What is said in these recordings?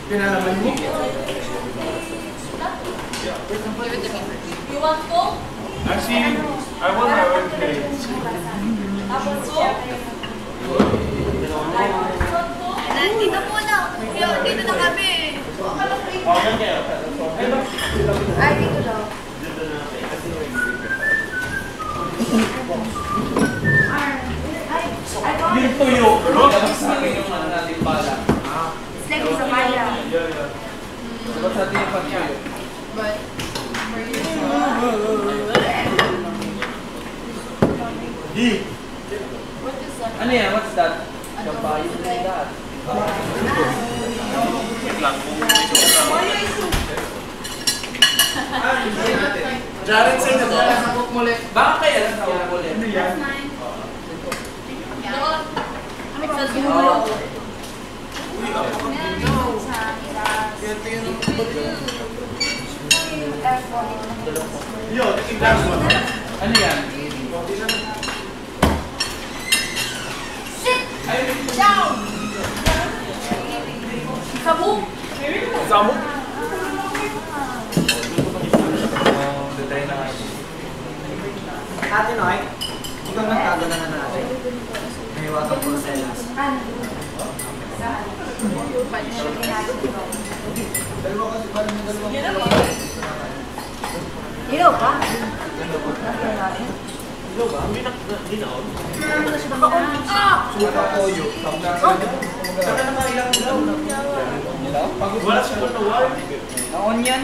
Pinalaman mo? You want Coke? Actually, I want my own plate. Dito muna. Dito na kami. Ay, dito daw. Yung tuyo. Sa akin yung natin pala. It's like sa kaya. Dapat sa atin yung pagkayo. But, for you, Di. what is that? Ano yan? What's that? Kampayo na that. Jared, sa'yo na ba? Baka kaya lang tawag mo ulit. Ano yan? Yo, taking glass one. Ano yan? Sit down! Sabog! Sabog? Ate Noy, ikaw nagtago na nga natin. Nahiwagan ko sa ilas. Ilaw pa? Hindi na. Suka toyo. Saka naman ilang ilaw. Wala siya na wala. Onion?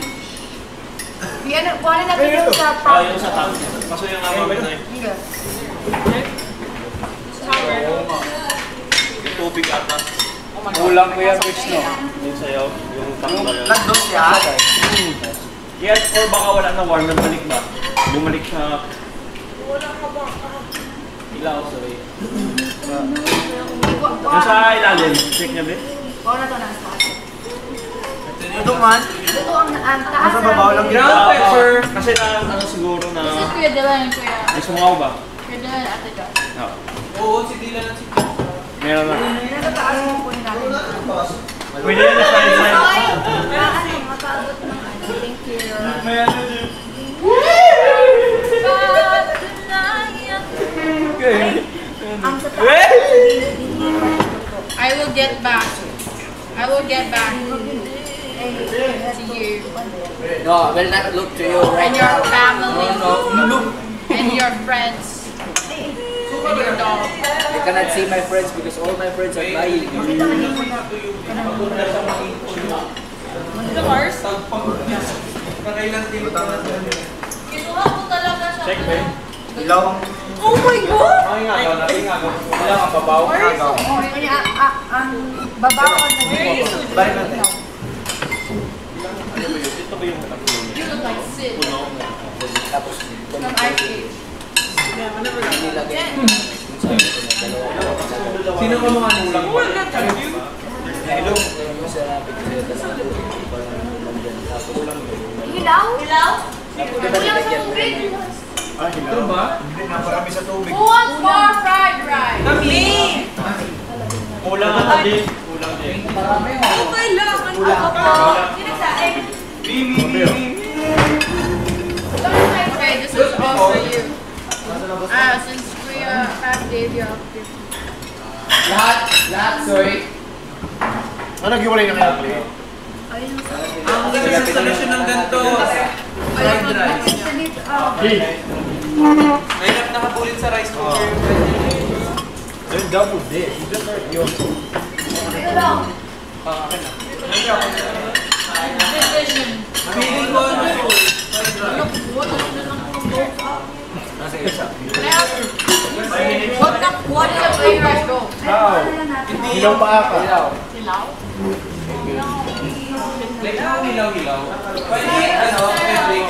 Yan, kuhanin natin yung sa top. Yung sa top. Kaso yung amamit na yun. Hindi. Yung tubig ata. Kulang ko yan, Rich, no? Yung sayaw. Yung takbo yun. Nagdos siya. Yes, or baka wala na warm na balik ba? Bumalik sa... Ilaw, sorry. Yung sa ilalim. Check niya, be? Kuha na ito na sa top. Ito man. Ito ang taas. Nasa babaw lang yun. Ground pepper. Kasi na, ano siguro na... This is Kuya Dylan, Kuya. May sumaw ba? Kuya Dylan, Ate Jo. Oo. Oo, si Dylan at si Meron na. Nasa taas mo po natin. Pwede na na side side. Makaabot ng ano. Thank you. May ano din. Ang sa taas. I will get back. I will get back to you No, I will not look to you. and your family Look. and your friends and your dog. You cannot see my friends because all my friends are lying. The horse? Kakailan din ito. Kinuha ko talaga siya. Check, be. Ilaw. Oh my God! Ay nga, wala kang babaw. Ang babaw ko na Balik natin. Ito ba yung tatlo? You look like Sid Tapos, from Ice Age. nilagay. Sino ka mga nulang ba? Hello. Hilaw? Hilaw? Hilaw sa tubig? Ah, Ito ba? Hindi na marami sa tubig. Who wants more fried rice? Kami! Kulang na din. Kulang din. Marami ho. Kailangan ako po. Sinagsaing. Okay, this is all for you. Since we have Davey up here. Lahat, sorry. Ano nag-iwalay na kaya, Clay? Ang ganda sa solusyon ng ganito. Fried rice. Mahirap nakabulit sa rice cooker. They're double dish. You just heard yours. Ito lang. Akin na. Division. Feeling ko ano po. Nasa isa. What is the fried rice go? How? Ilaw pa aka. Hilaw. Hilaw? Like, hilaw-hilaw. Pwede, Netflix.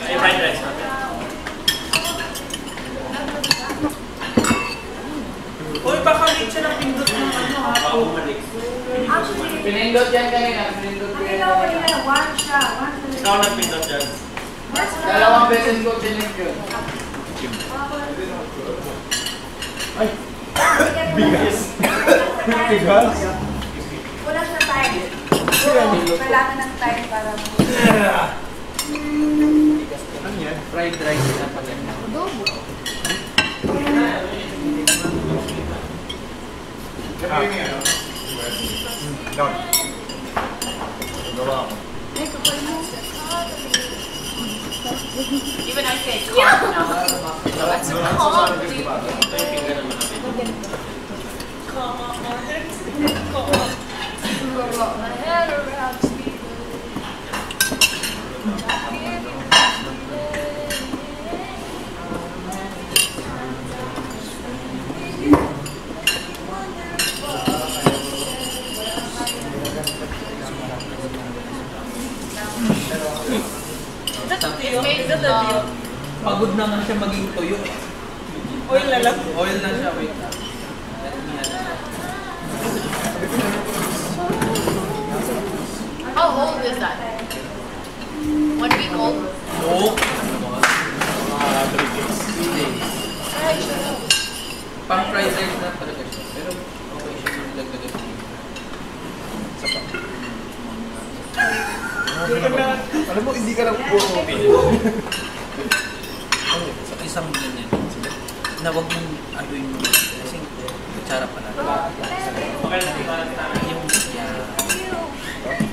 Ay, fried rice natin. Uy, baka late siya ng pindot ng ano ha. Baka bumalik. Actually, Pinindot yan kanina. Pinindot ko yan. one siya. Ikaw nagpindot dyan. Dalawa beses ko chinig yun. Ay! Bigas! Bigas? Wala sa time. Kailangan ng time para Ano yan? Fried rice na pala. Adobo. Even I say it's hard now. That's hard. My head around speed. Pagod naman siya maging tuyo. Oil na lang. Oil na siya, wait lang. How old is that? 1 week old? Oo. 3 days. 3 days. Pang fried rice na talaga siya. Pero okay siya yung nilagdagan niya. Alam mo, hindi ka lang puro Sa isang ganyan. Na wag mong aluin mo. Kasi kutsara pa lang. Okay lang, Yung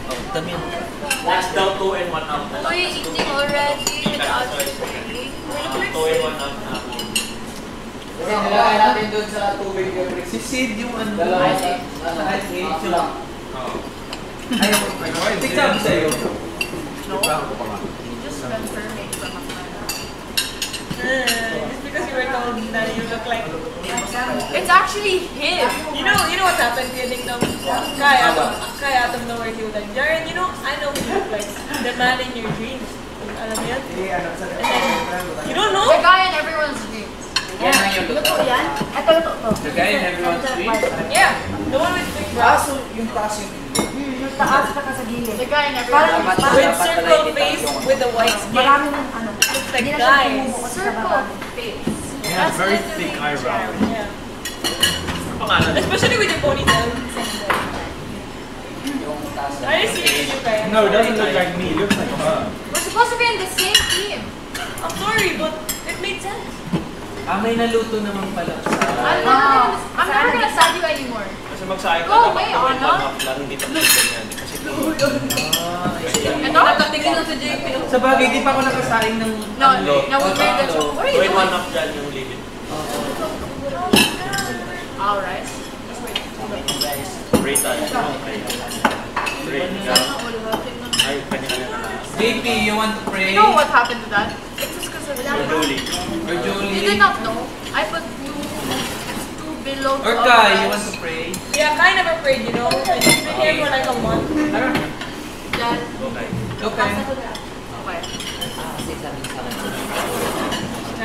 oh, dami yan. last daw 2 and 1 out na lang. Uy, eating already without eating. 2 and 1 out na. Kasi nilagay natin doon sa tubig yung sisid yung ano. I see. Ito lang. Ayaw mo. Tignan mo sa'yo. No. Just confirming from a friend. Just because you were told that you look like. It's actually him. You know what happened to you, Nick? Kai out of nowhere, he was like, Jaren, I know who you look like. The man in your dreams. Alam mo yun? You don't know? The guy in everyone's dreams. Yan ang yung Luto luto. yan? Ito luto to. The guy in everyone's dreams? Yeah, the one with big brows. Yung taas yung Yung taas na ka sa gilid. The guy in Parang everyone's With circle face with a white skin. marami ng ano. Looks like Hindi na siya guys. bumubukas sa circle baba. face. Yeah, That's very literally thick eyebrow. Jaren. Yeah. Pangalan. Especially with your ponytail. yung taas. Are you serious, you Kai? No, it doesn't look like me. It looks like her. We're supposed to be in the same team. I'm sorry, but it made sense. May naluto naman pala sa... I'm never gonna stab you anymore. Kasi magsayang Go ka away, dapat Anna. lang, hindi pa ganyan. Kasi Ito? Nakatingin lang sa JP. Sa bagay, di pa ako nakasaing ng... No, no, we made the joke. What are you 2 and 1 doing? up dyan yung limit. Alright. Pray tayo. Okay. Pray ka. Ay, kanya-kanya na lang. JP, you want to pray? You know what happened to that? It's just because of Or Jolie. Or Jolie? You did not know. I put two below. Or Kai, you want to pray? Yeah, Kai never prayed, you know? And he's been here for like a month. Yan. Okay. Okay. Okay.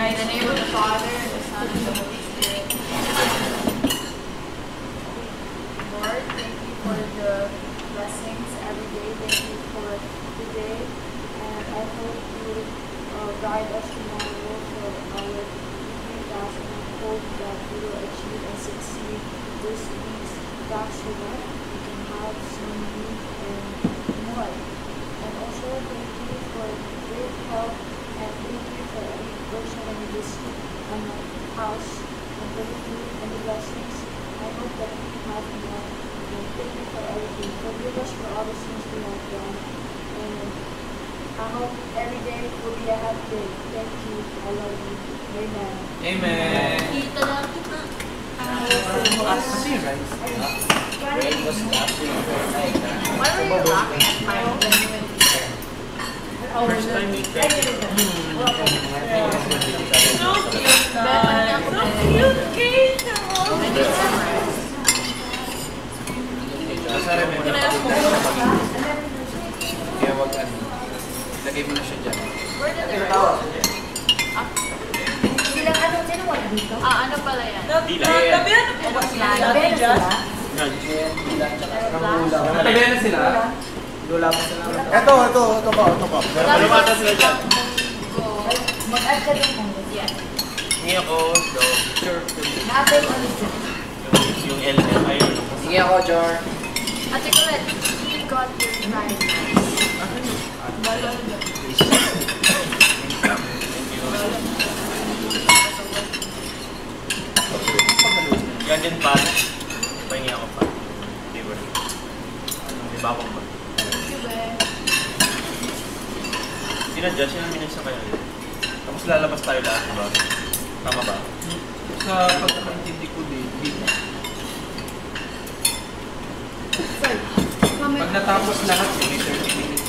In the name of the Father, and the Son, and the Holy Spirit. Lord, thank you for the blessings every day. Thank you for today. And I hope you guide us tomorrow for our weekly task. And I hope that we will achieve and succeed this week's task so that we can have some meat and more. And also thank you for great help and thank you for every person in this house and for the food and the blessings. I hope that we have more. And thank you for everything. Forgive us for all the sins we have done. And I hope every day will be a happy day. Thank you. I love you. Amen. Amen. Kita na ito na. Kasi yung rice. Why were you laughing at my genuine teacher? First time we tried it. So cute, guys. So cute, Kate. Nasa remember Can I ask for Kaya wag ano. Lagay mo na siya dyan. Where did it go? Silang ano, sino wala dito? Ano pala yan? Tabihan na po ba sila? Gabi na sila? Natabihan na sila? Lula pa sila. Ito ba? Lumata sila dyan. Ate din kong Yes. Hindi ako, sure. Ate ulit. Yung LM, ayun. Sige ako, Jor. Ate Colette, you got your prize. Balon doon. Yan din pa. Pahingi ako pa. Diba? Diba ako pa? Sinadya, sino minutes na kayo? Tapos lalabas tayo lahat, diba? Tama ba? Sa pagkakaintindi ko din, pag natapos lahat, may 30 minutes.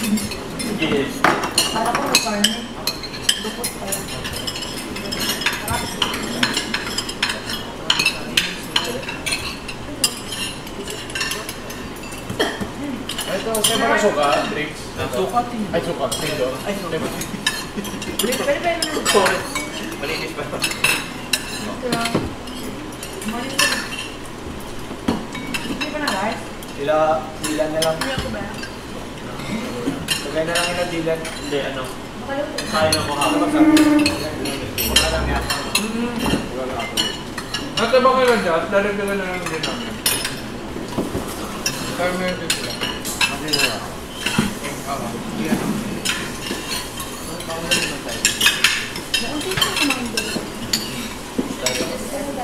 Yes. Para ko mag-karne. Lupot pa yan. Ito, sa mga suka, drinks. Sukat yun. Ay, suka. Dito. Ay, sukat. Sorry. Malinis ba? Hindi pa na guys. Dilan na lang. Hindi ako ba? Lagay na lang yung dilan. Hindi, ano? Makaluto. Kaya ako ha. Wala lang yan. Nasa ba kayo dyan? Lalagdagan na lang din namin. Kaya meron din sila.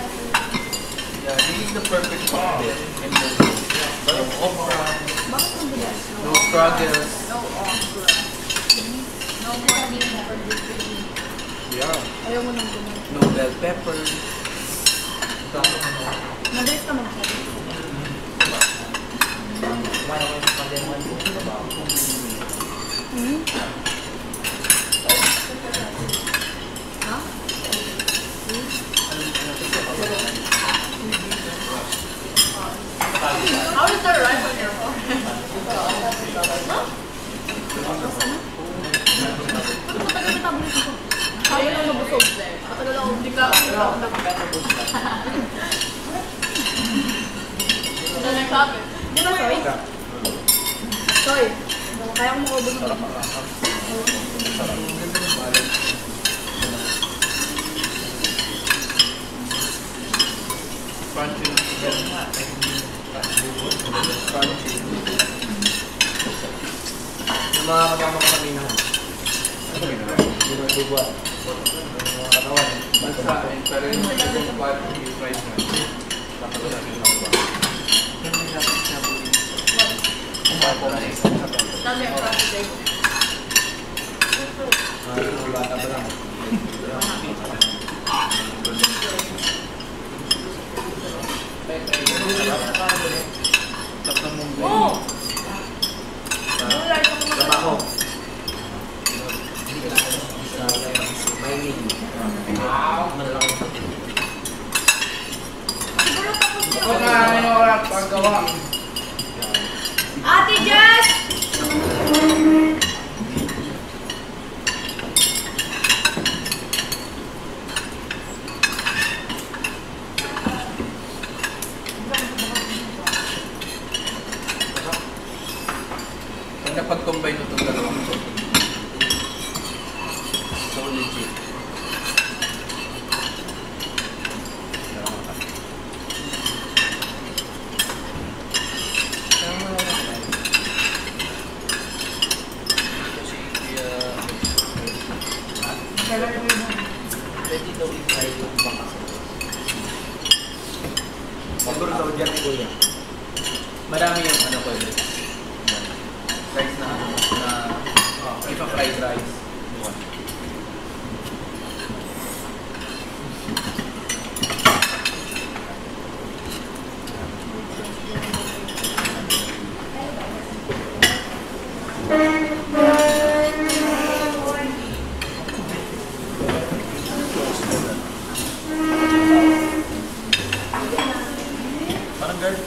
Yeah, this is the perfect cocktail. And no opera, Bakit ang bilas? no struggles. No okra. No more meat for this baby. Yeah. Ayaw mo nang gumawa. No bell pepper. Mabilis ka magsabi. Kumain ako yung pandeman ko. Ha? How is the rice on your phone? Ano po tagal kita bulis ko? Ayaw lang mabusog. Matagal ako. Hindi ka ako Ito na topic. Di ba, Soy? Soy, kaya ko makaubos ng Crunchy. Crunchy. Yung mga magkama ko kanina. Yung mga duwa. Yung mga katawan. Bansain, pero yung second part, yung price na. Tapos natin lang ba? Dami ang topic. Yung bata pa lang. Tap na mong Oh! Trabaho. May malalaki. Siguro tapos niyo. Ito na, ano oras, paggawa. Ate Jess! Pag napag-combine mo itong dalawang ito. So legit. Pwede daw i-try yung baka. Siguro daw dyan ni Kuya. Marami yung ano ko yun. Rice na ano, na ipa-fried rice. Parang garlic.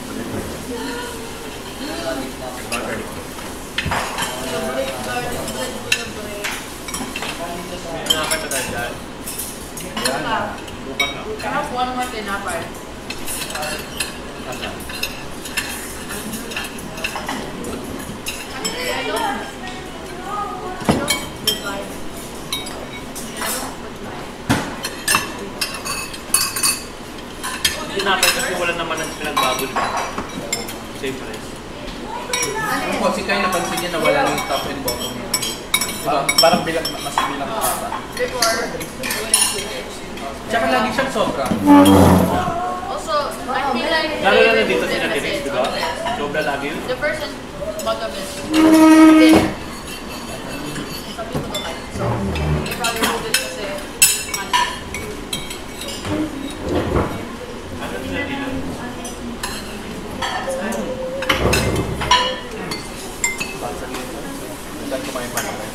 May nakakita tayo dyan. Bukas na. I have one more tinapay. Asa? I don't. I don't divide. I don't put my tinapay kasi wala naman ang pinagbago, di ba? Same price. Ano po, si Kai napansin niya na wala yung top and bottom niya. Diba? Parang bilang, mas bilang pa. Before going to church. Tsaka lagi siyang sobra. Also, I feel like Lalo na dito sila direct, di ba? Sobra lagi yun. the first and bottom is thinner. Some people don't like it. So, they probably hold it kasi honey. Ano sila dito? Saan kumain pa naman?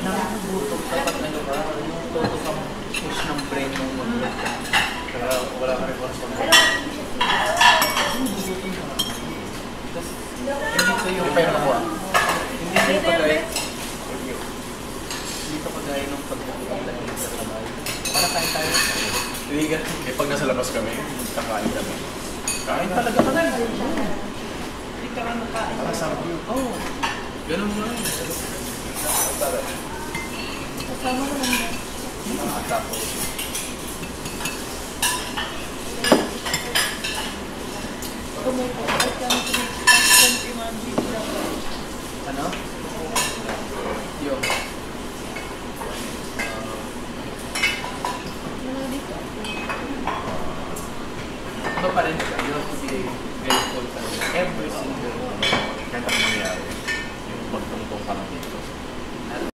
Nakakabutog kapag ano ka, yung toto ka push ng brain ng mga. Kaya wala ka rin oras pa. Hindi ko yung Hindi pa yung nakuha. Hindi ko pagay. Hindi ko pagay nung pagpupunta lang sa trabaho. Para kain tayo. Hindi ka. Eh, pag nasa labas kami, kakain kami. Kain talaga kami. Hindi ka lang nakain. Para sa view. Oo. Ganun mo rin. Kasama naman ba? Tapos, Tomato. I can Country man, video. Ano? Yung. Ano dito? Iba pa rin siya. You have to be grateful pa rin. Every single